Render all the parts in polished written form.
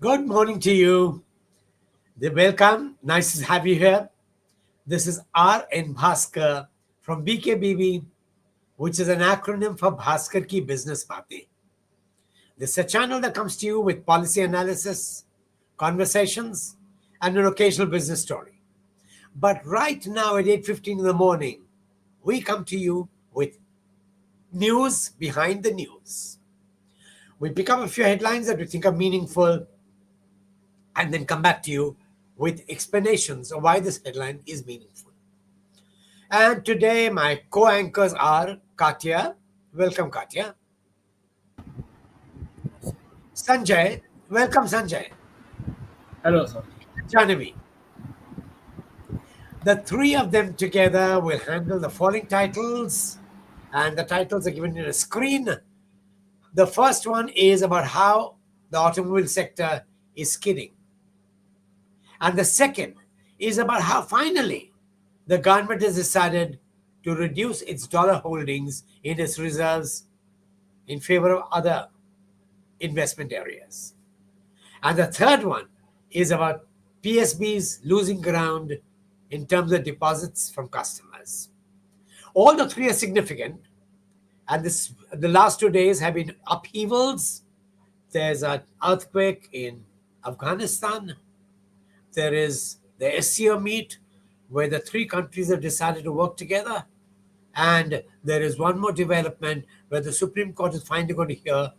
Good morning to you. Welcome. Nice to have you here. This is R.N. Bhaskar from BKBB, which is an acronym for Bhaskar Ki Business Baatein. This is a channel that comes to you with policy analysis, conversations, and an occasional business story. But right now at 8:15 in the morning, we come to you with news behind the news. We pick up a few headlines that we think are meaningful and then come back to you with explanations of why this headline is meaningful. And today my co-anchors are Katya. Welcome, Katya. Sanjay. Welcome, Sanjay. Hello, sir. Janavi. The three of them together will handle the following titles, and the titles are given in a screen. The first one is about how the automobile sector is skidding. And the second is about how finally the government has decided to reduce its dollar holdings in its reserves in favor of other investment areas. And the third one is about PSBs losing ground in terms of deposits from customers. All the three are significant, and the last 2 days have been upheavals. There's an earthquake in Afghanistan. There is the SCO meet where the three countries have decided to work together. And there is one more development where the Supreme Court is finally going to hear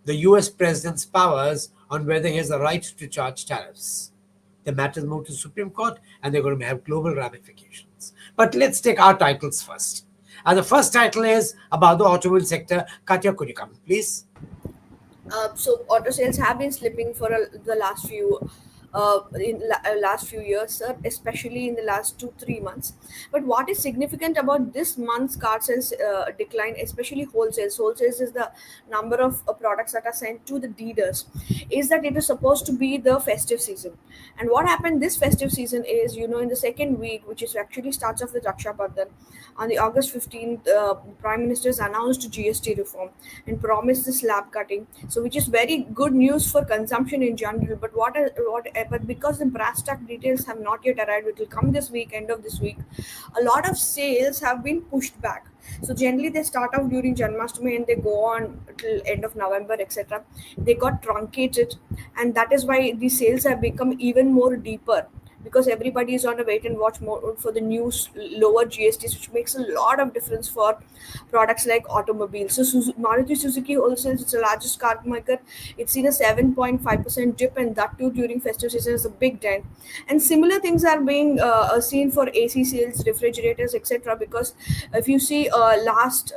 the US president's powers on whether he has the right to charge tariffs. The matter is moved to the Supreme Court and they're going to have global ramifications. But let's take our titles first. And the first title is about the automobile sector. Katya, could you come, please? So auto sales have been slipping for the last few years, sir, especially in the last 2-3 months. But what is significant about this month's car sales decline, especially wholesales is the number of products that are sent to the dealers, is that it is supposed to be the festive season. And what happened this festive season is, in the second week, which is actually starts off with Raksha Bandhan, on the August 15th, Prime Minister's announced GST reform and promised the slab cutting. So, which is very good news for consumption in general. But but because the brass tack details have not yet arrived, it will come this week, end of this week. A lot of sales have been pushed back. So generally they start off during Janmashtami and they go on till end of November, etc. They got truncated, and that is why the sales have become even more deeper, because everybody is on a wait and watch mode for the new lower GSTs, which makes a lot of difference for products like automobiles. So Maruti Suzuki also, it's the largest car maker. It's seen a 7.5% dip, and that too during festive season is a big dent. And similar things are being seen for AC sales, refrigerators, etc. Because if you see last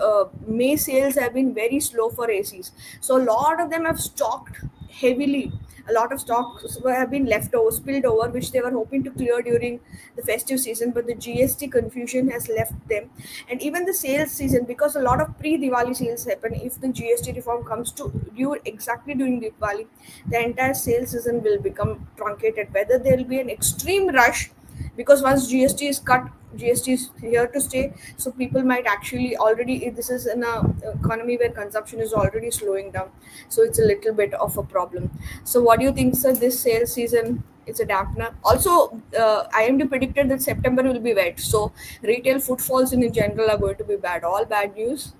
May sales have been very slow for ACs. So a lot of them have stocked heavily. A lot of stocks have been spilled over, which they were hoping to clear during the festive season, but the GST confusion has left them. And even the sales season, because a lot of pre-Diwali sales happen, if the GST reform comes to due exactly during Diwali, the entire sales season will become truncated. Whether there will be an extreme rush, because once GST is cut, GST is here to stay. So people might actually already, this is in a economy where consumption is already slowing down. So it's a little bit of a problem. So what do you think, sir? This sales season, it's a dampener. Also, IMD predicted that September will be wet. So retail footfalls in general are going to be bad. All bad news.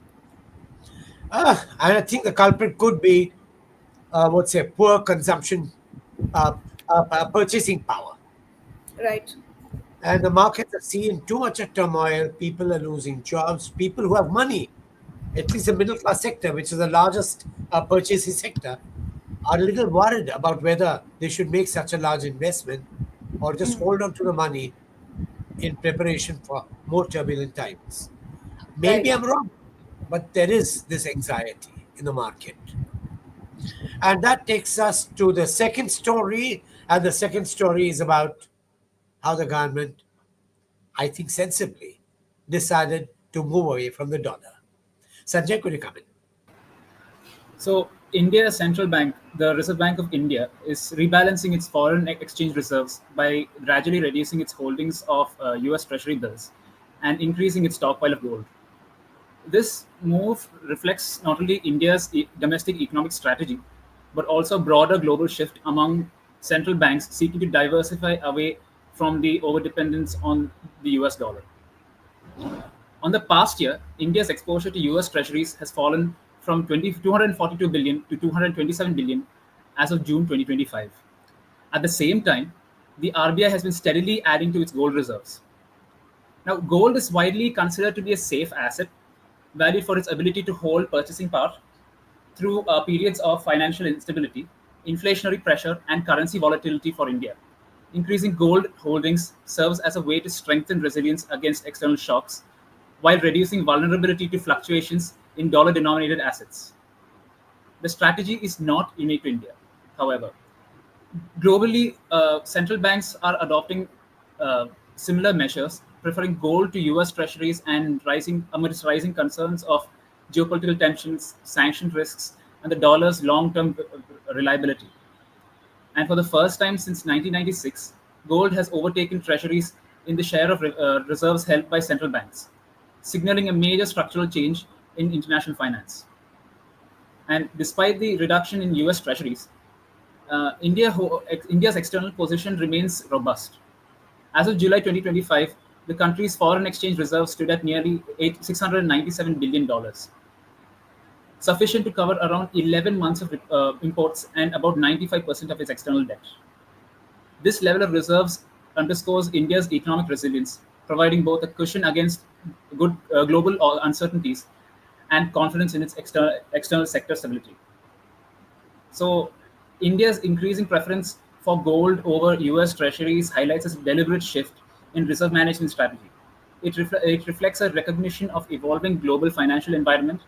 And I think the culprit could be, poor consumption, purchasing power. Right. And the markets are seeing too much of turmoil. People are losing jobs. People who have money, at least the middle class sector, which is the largest purchasing sector, are a little worried about whether they should make such a large investment or just hold on to the money in preparation for more turbulent times. Right. Maybe I'm wrong, but there is this anxiety in the market. And that takes us to the second story. And the second story is about how the government, I think sensibly, decided to move away from the dollar. Sanjay, could you come in? So, India's central bank, the Reserve Bank of India, is rebalancing its foreign exchange reserves by gradually reducing its holdings of US Treasury bills and increasing its stockpile of gold. This move reflects not only India's domestic economic strategy, but also a broader global shift among central banks seeking to diversify away from the overdependence on the US dollar. On the past year, India's exposure to US treasuries has fallen from 242 billion to 227 billion as of June 2025. At the same time, the RBI has been steadily adding to its gold reserves. Now, gold is widely considered to be a safe asset, valued for its ability to hold purchasing power through periods of financial instability, inflationary pressure, and currency volatility for India. Increasing gold holdings serves as a way to strengthen resilience against external shocks while reducing vulnerability to fluctuations in dollar denominated assets. The strategy is not unique to India, however. Globally, central banks are adopting similar measures, preferring gold to US treasuries and rising amidst rising concerns of geopolitical tensions, sanction risks, and the dollar's long-term reliability. And for the first time since 1996, gold has overtaken treasuries in the share of reserves held by central banks, signaling a major structural change in international finance. And despite the reduction in US treasuries, India's external position remains robust. As of July 2025, the country's foreign exchange reserves stood at nearly $697 billion, sufficient to cover around 11 months of imports and about 95% of its external debt. This level of reserves underscores India's economic resilience, providing both a cushion against global uncertainties and confidence in its external sector stability. So, India's increasing preference for gold over US treasuries highlights a deliberate shift in reserve management strategy. It reflects a recognition of evolving global financial environment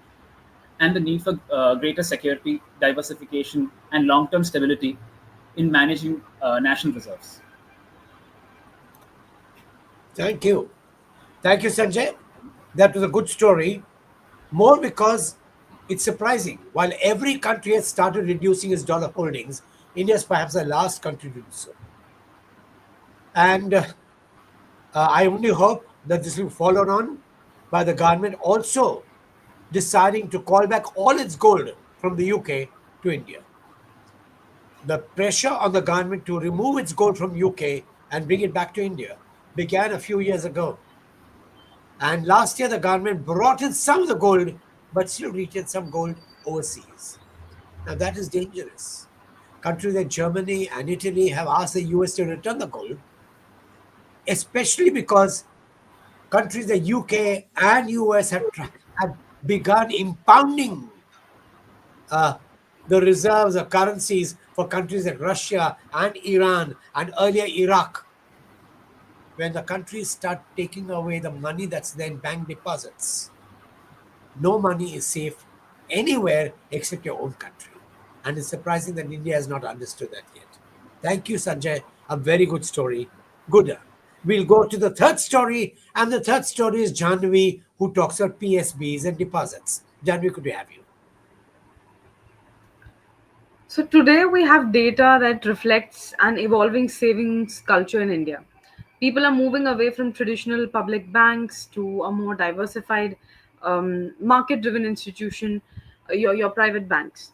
and the need for greater security, diversification, and long term stability in managing national reserves. Thank you. Thank you, Sanjay. That was a good story. More because it's surprising. While every country has started reducing its dollar holdings, India is perhaps the last country to do so. And I only hope that this will be followed on by the government also deciding to call back all its gold from the UK to India. The pressure on the government to remove its gold from UK and bring it back to India began a few years ago. And last year, the government brought in some of the gold, but still retained some gold overseas. Now, that is dangerous. Countries like Germany and Italy have asked the US to return the gold, especially because countries like UK and US have begun impounding uh, the reserves of currencies for countries like Russia and Iran and earlier Iraq. When the countries start taking away the money that's there in bank deposits, no money is safe anywhere except your own country. And it's surprising that India has not understood that yet. Thank you, Sanjay. A very good story. Good. We'll go to the third story, and the third story is Janvi, who talks about PSBs and deposits. Janvi, could we have you? So today we have data that reflects an evolving savings culture in India. People are moving away from traditional public banks to a more diversified, market-driven institution, your private banks.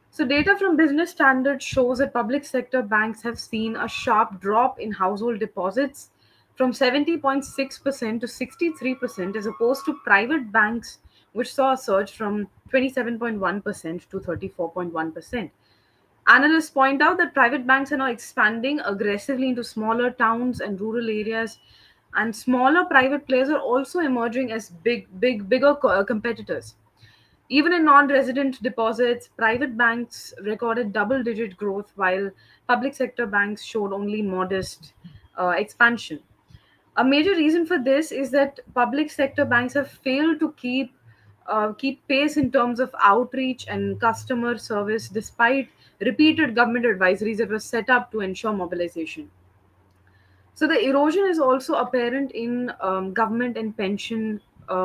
So data from Business Standard shows that public sector banks have seen a sharp drop in household deposits from 70.6% to 63%, as opposed to private banks, which saw a surge from 27.1% to 34.1%. Analysts point out that private banks are now expanding aggressively into smaller towns and rural areas, and smaller private players are also emerging as bigger competitors. Even in non-resident deposits, private banks recorded double-digit growth, while public sector banks showed only modest expansion. A major reason for this is that public sector banks have failed to keep pace in terms of outreach and customer service, despite repeated government advisories that were set up to ensure mobilization. So the erosion is also apparent in government and pension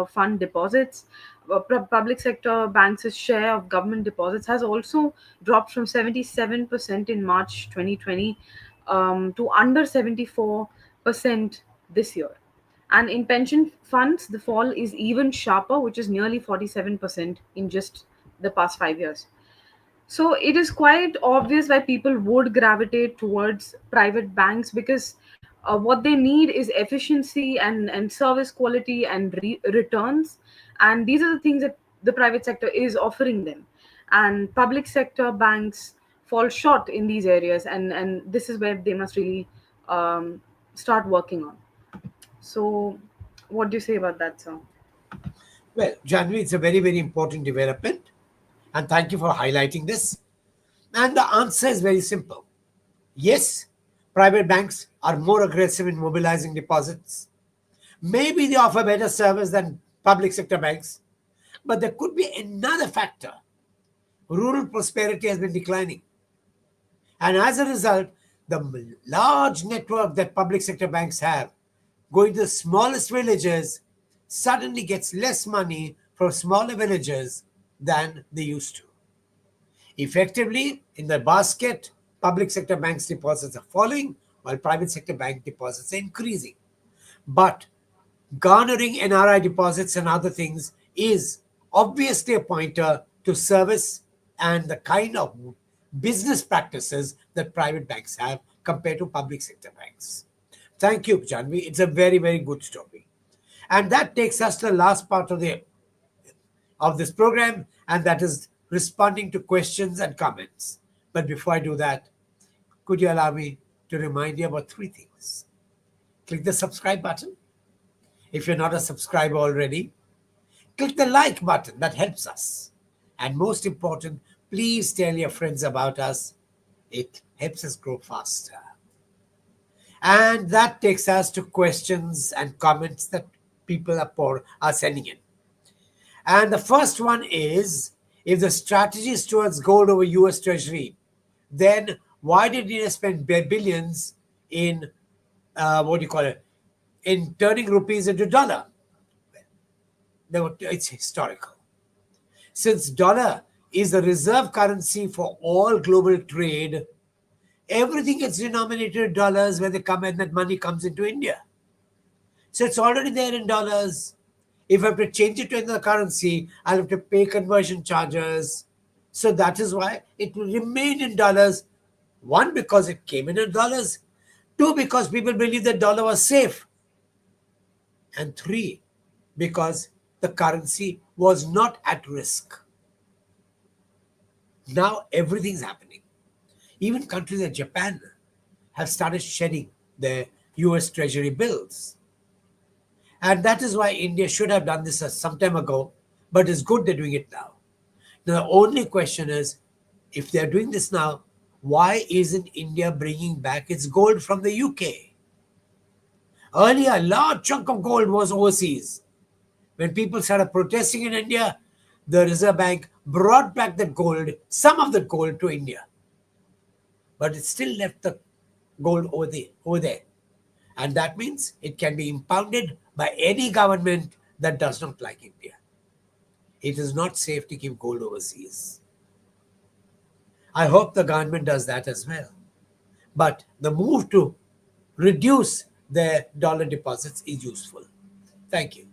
fund deposits. Public sector banks' share of government deposits has also dropped from 77% in March 2020 to under 74% this year. And in pension funds, the fall is even sharper, which is nearly 47% in just the past 5 years. So it is quite obvious why people would gravitate towards private banks, because what they need is efficiency and service quality and returns. And these are the things that the private sector is offering them. And public sector banks fall short in these areas. And this is where they must really um, start working on. So, what do you say about that, sir? Well, Janvi, it's a very, very important development. And thank you for highlighting this. And the answer is very simple. Yes, private banks are more aggressive in mobilizing deposits. Maybe they offer better service than public sector banks, but there could be another factor. Rural prosperity has been declining. And as a result, the large network that public sector banks have going to the smallest villages suddenly gets less money from smaller villages than they used to. Effectively, in the basket, public sector banks deposits are falling while private sector bank deposits are increasing. But garnering NRI deposits and other things is obviously a pointer to service and the kind of business practices that private banks have compared to public sector banks. Thank you, Janvi. It's a very, very good story. And that takes us to the last part of this program, and that is responding to questions and comments. But before I do that, could you allow me to remind you about three things? Click the subscribe button if you're not a subscriber already. Click the like button, that helps us. And most important, please tell your friends about us. It helps us grow faster. And that takes us to questions and comments that people are sending in. And the first one is, if the strategy is towards gold over US Treasury, then why did India spend billions in, in turning rupees into dollar? It's historical. Since dollar is the reserve currency for all global trade, everything gets denominated in dollars when they come and that money comes into India. So it's already there in dollars. If I have to change it to another currency, I'll have to pay conversion charges. So that is why it will remain in dollars. One, because it came in dollars. Two, because people believe that dollar was safe. And three, because the currency was not at risk. Now everything's happening. Even countries like Japan have started shedding their US Treasury bills. And that is why India should have done this some time ago, but it's good they're doing it now. Now, the only question is, if they're doing this now, why isn't India bringing back its gold from the UK? Earlier, a large chunk of gold was overseas. When people started protesting in India, the Reserve Bank brought back the gold, some of the gold, to India. But it still left the gold over there. And that means it can be impounded by any government that does not like India. It is not safe to keep gold overseas. I hope the government does that as well. But the move to reduce their dollar deposits is useful. Thank you.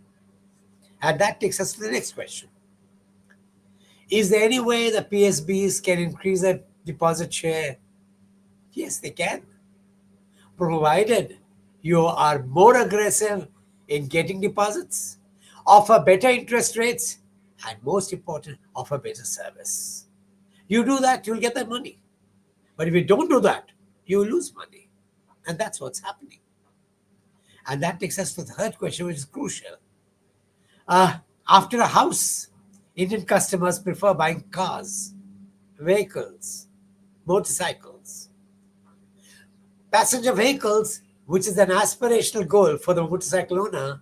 And that takes us to the next question. Is there any way the PSBs can increase their deposit share? Yes, they can, provided you are more aggressive in getting deposits, offer better interest rates, and most important, offer better service. You do that, you'll get that money. But if you don't do that, you will lose money. And that's what's happening. And that takes us to the third question, which is crucial. After a house, Indian customers prefer buying cars, vehicles, motorcycles. Passenger vehicles, which is an aspirational goal for the motorcycle owner,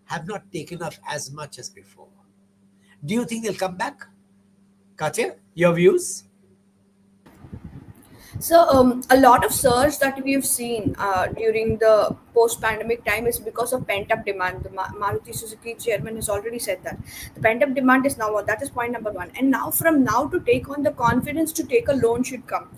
have not taken off as much as before. Do you think they'll come back? Katya, your views? So a lot of surge that we've seen during the post-pandemic time is because of pent-up demand. The Maruti Suzuki chairman has already said that the pent-up demand is now what. That is point number one. And now, from now to take on the confidence to take a loan should come.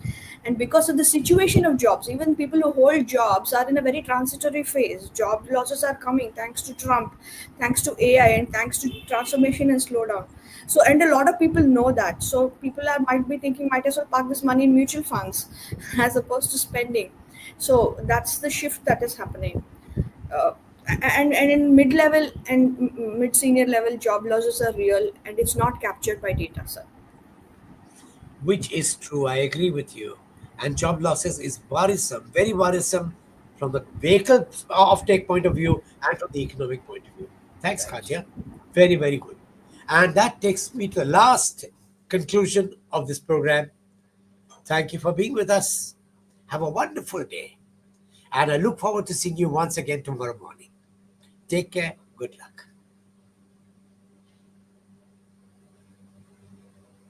And because of the situation of jobs, even people who hold jobs are in a very transitory phase. Job losses are coming thanks to Trump, thanks to AI, and thanks to transformation and slowdown. So, and a lot of people know that. So people are might be thinking, might as well park this money in mutual funds as opposed to spending. So that's the shift that is happening. uh, and in mid level and mid senior level, job losses are real and it's not captured by data, sir. Which is true. I agree with you. And job losses is worrisome, very worrisome from the vehicle offtake point of view and from the economic point of view. Thanks, Right. Katya. Very, very good. And that takes me to the last conclusion of this program. Thank you for being with us. Have a wonderful day. And I look forward to seeing you once again tomorrow morning. Take care. Good luck.